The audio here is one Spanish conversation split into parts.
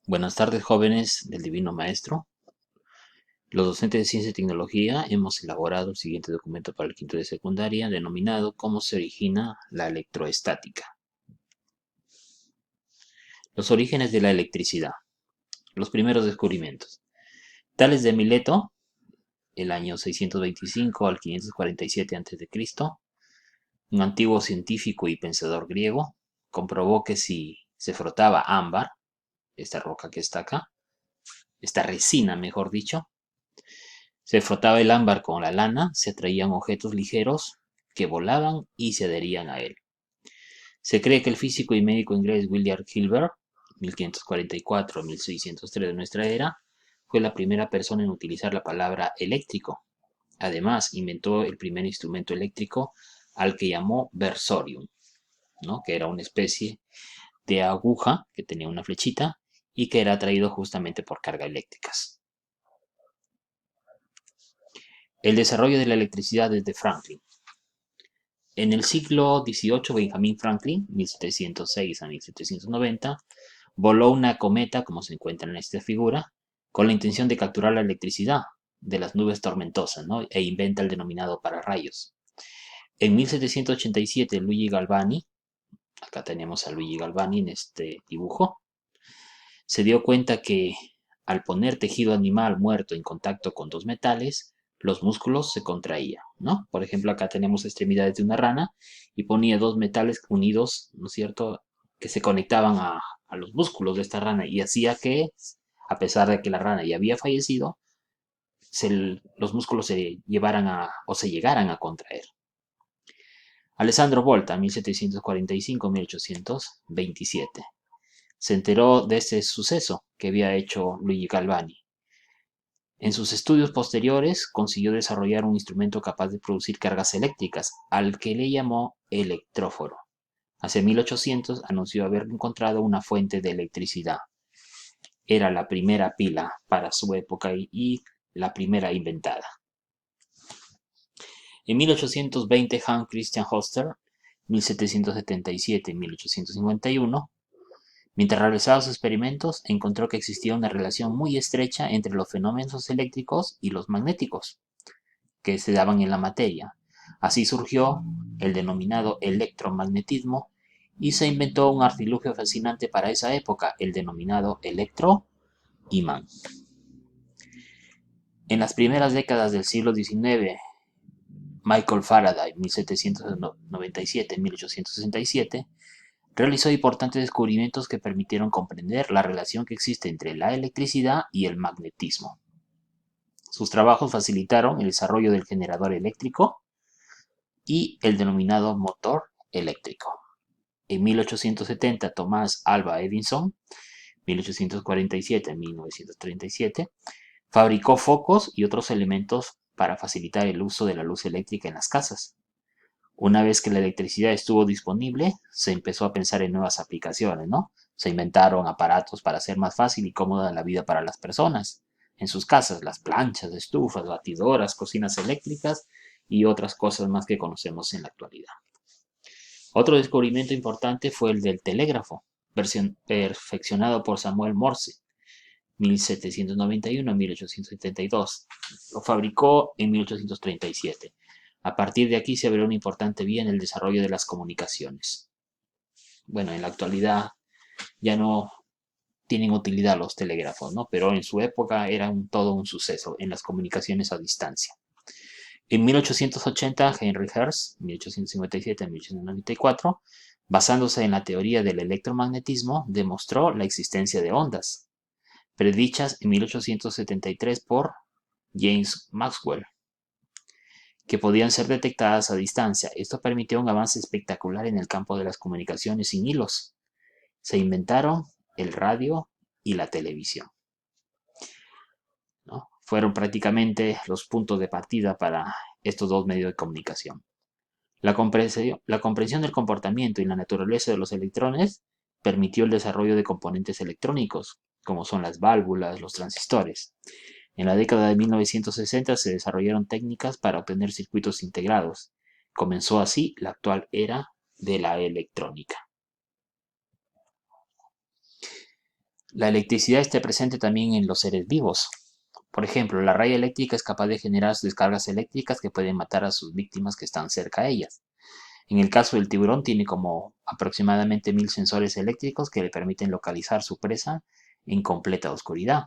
Buenas tardes, jóvenes del Divino Maestro. Los docentes de Ciencia y Tecnología hemos elaborado el siguiente documento para el quinto de secundaria, denominado ¿Cómo se origina la electroestática? Los orígenes de la electricidad. Los primeros descubrimientos. Tales de Mileto, el año 625 al 547 a.C., un antiguo científico y pensador griego, comprobó que si se frotaba ámbar, esta roca que está acá, esta resina, mejor dicho, se frotaba el ámbar con la lana, se atraían objetos ligeros que volaban y se adherían a él. Se cree que el físico y médico inglés William Hilbert, 1544-1603 de nuestra era, fue la primera persona en utilizar la palabra eléctrico. Además, inventó el primer instrumento eléctrico al que llamó versorium, ¿no? Que era una especie de aguja que tenía una flechita y que era atraído justamente por cargas eléctricas. El desarrollo de la electricidad desde Franklin. En el siglo XVIII, Benjamin Franklin, 1706 a 1790, voló una cometa, como se encuentra en esta figura, con la intención de capturar la electricidad de las nubes tormentosas, ¿no? E inventa el denominado pararrayos. En 1787, Luigi Galvani, acá tenemos a Luigi Galvani en este dibujo, se dio cuenta que al poner tejido animal muerto en contacto con dos metales, los músculos se contraían, ¿no? Por ejemplo, acá tenemos extremidades de una rana y ponía dos metales unidos, ¿no es cierto?, que se conectaban a los músculos de esta rana y hacía que, a pesar de que la rana ya había fallecido, los músculos se llevaran o se llegaran a contraer. Alessandro Volta, 1745-1827. Se enteró de este suceso que había hecho Luigi Galvani. En sus estudios posteriores consiguió desarrollar un instrumento capaz de producir cargas eléctricas, al que le llamó electróforo. Hacia 1800 anunció haber encontrado una fuente de electricidad. Era la primera pila para su época y la primera inventada. En 1820, Hans Christian Oster, 1777-1851, mientras realizaba sus experimentos, encontró que existía una relación muy estrecha entre los fenómenos eléctricos y los magnéticos que se daban en la materia. Así surgió el denominado electromagnetismo y se inventó un artilugio fascinante para esa época, el denominado electroimán. En las primeras décadas del siglo XIX, Michael Faraday, 1797-1867, realizó importantes descubrimientos que permitieron comprender la relación que existe entre la electricidad y el magnetismo. Sus trabajos facilitaron el desarrollo del generador eléctrico y el denominado motor eléctrico. En 1870, Thomas Alva Edison, 1847-1937, fabricó focos y otros elementos para facilitar el uso de la luz eléctrica en las casas. Una vez que la electricidad estuvo disponible, se empezó a pensar en nuevas aplicaciones, ¿no? Se inventaron aparatos para hacer más fácil y cómoda la vida para las personas. En sus casas, las planchas, estufas, batidoras, cocinas eléctricas y otras cosas más que conocemos en la actualidad. Otro descubrimiento importante fue el del telégrafo, perfeccionado por Samuel Morse, 1791 a 1872. Lo fabricó en 1837. A partir de aquí se abrió una importante vía en el desarrollo de las comunicaciones. Bueno, en la actualidad ya no tienen utilidad los telégrafos, ¿no? Pero en su época eran todo un suceso en las comunicaciones a distancia. En 1880, Henry Hertz, 1857-1894, basándose en la teoría del electromagnetismo, demostró la existencia de ondas, predichas en 1873 por James Maxwell, que podían ser detectadas a distancia. Esto permitió un avance espectacular en el campo de las comunicaciones sin hilos. Se inventaron el radio y la televisión, ¿no? Fueron prácticamente los puntos de partida para estos dos medios de comunicación. La comprensión del comportamiento y la naturaleza de los electrones permitió el desarrollo de componentes electrónicos, como son las válvulas, los transistores. En la década de 1960 se desarrollaron técnicas para obtener circuitos integrados. Comenzó así la actual era de la electrónica. La electricidad está presente también en los seres vivos. Por ejemplo, la raya eléctrica es capaz de generar descargas eléctricas que pueden matar a sus víctimas que están cerca a ellas. En el caso del tiburón, tiene como aproximadamente 1000 sensores eléctricos que le permiten localizar su presa en completa oscuridad.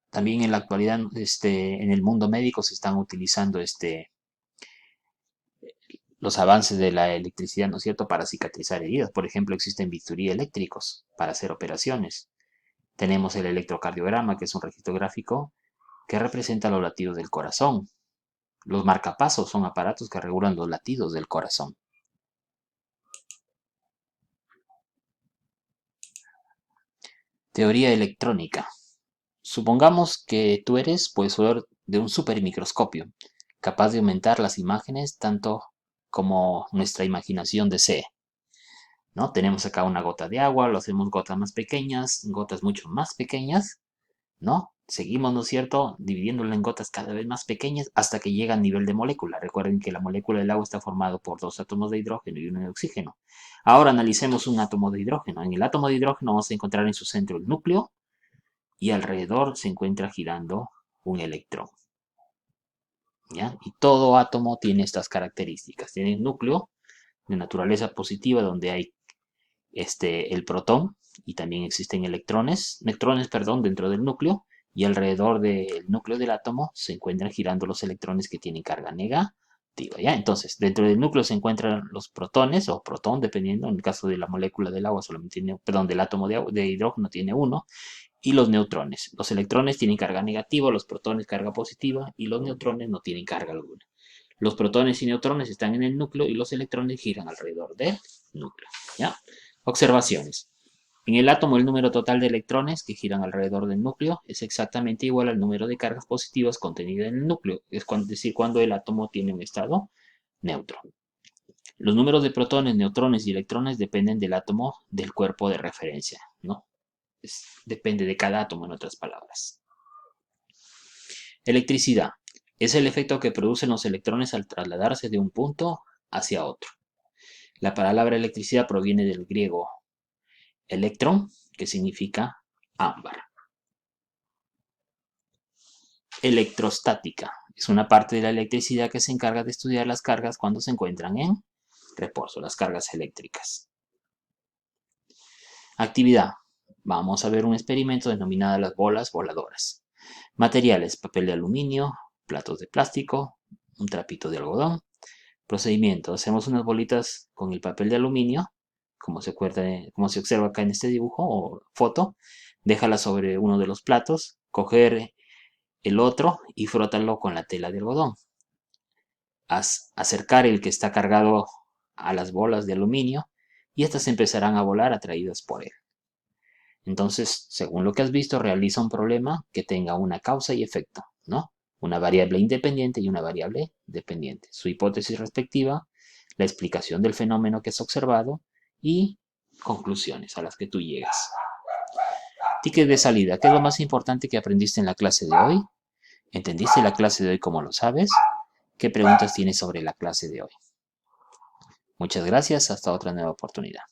También en la actualidad, en el mundo médico se están utilizando los avances de la electricidad, ¿no es cierto?, para cicatrizar heridas. Por ejemplo, existen bisturí eléctricos para hacer operaciones. Tenemos el electrocardiograma, que es un registro gráfico que representa los latidos del corazón. Los marcapasos son aparatos que regulan los latidos del corazón. Teoría electrónica. Supongamos que tú eres poseedor de un supermicroscopio, capaz de aumentar las imágenes tanto como nuestra imaginación desee, ¿no? Tenemos acá una gota de agua, lo hacemos gotas más pequeñas, gotas mucho más pequeñas, ¿no? Seguimos, ¿no es cierto?, dividiéndolo en gotas cada vez más pequeñas hasta que llega al nivel de molécula. Recuerden que la molécula del agua está formada por 2 átomos de hidrógeno y uno de oxígeno. Ahora analicemos un átomo de hidrógeno. En el átomo de hidrógeno vamos a encontrar en su centro el núcleo y alrededor se encuentra girando un electrón, ¿ya? Y todo átomo tiene estas características. Tiene un núcleo de naturaleza positiva donde hay el protón y también existen neutrones, perdón, dentro del núcleo, y alrededor del núcleo del átomo se encuentran girando los electrones que tienen carga negativa, ¿ya? Entonces, dentro del núcleo se encuentran los protones o protón, dependiendo, en el caso de la molécula del agua solamente tiene, perdón, del átomo de hidrógeno tiene uno, y los neutrones. Los electrones tienen carga negativa, los protones carga positiva y los neutrones no tienen carga alguna. Los protones y neutrones están en el núcleo y los electrones giran alrededor del núcleo, ¿ya? Observaciones. En el átomo, el número total de electrones que giran alrededor del núcleo es exactamente igual al número de cargas positivas contenidas en el núcleo, es decir, cuando el átomo tiene un estado neutro. Los números de protones, neutrones y electrones dependen del átomo del cuerpo de referencia, ¿no? Depende de cada átomo, en otras palabras. Electricidad. Es el efecto que producen los electrones al trasladarse de un punto hacia otro. La palabra electricidad proviene del griego electrón, que significa ámbar. Electrostática. Es una parte de la electricidad que se encarga de estudiar las cargas cuando se encuentran en reposo, las cargas eléctricas. Actividad. Vamos a ver un experimento denominado las bolas voladoras. Materiales: papel de aluminio, platos de plástico, un trapito de algodón. Procedimiento: hacemos unas bolitas con el papel de aluminio, como se observa acá en este dibujo o foto. Déjala sobre uno de los platos, coger el otro y frótalo con la tela de algodón. Acercar el que está cargado a las bolas de aluminio y estas empezarán a volar atraídas por él. Entonces, según lo que has visto, realiza un problema que tenga una causa y efecto, ¿no? Una variable independiente y una variable dependiente. Su hipótesis respectiva, la explicación del fenómeno que has observado y conclusiones a las que tú llegas. Ticket de salida. ¿Qué es lo más importante que aprendiste en la clase de hoy? ¿Entendiste la clase de hoy como lo sabes? ¿Qué preguntas tienes sobre la clase de hoy? Muchas gracias. Hasta otra nueva oportunidad.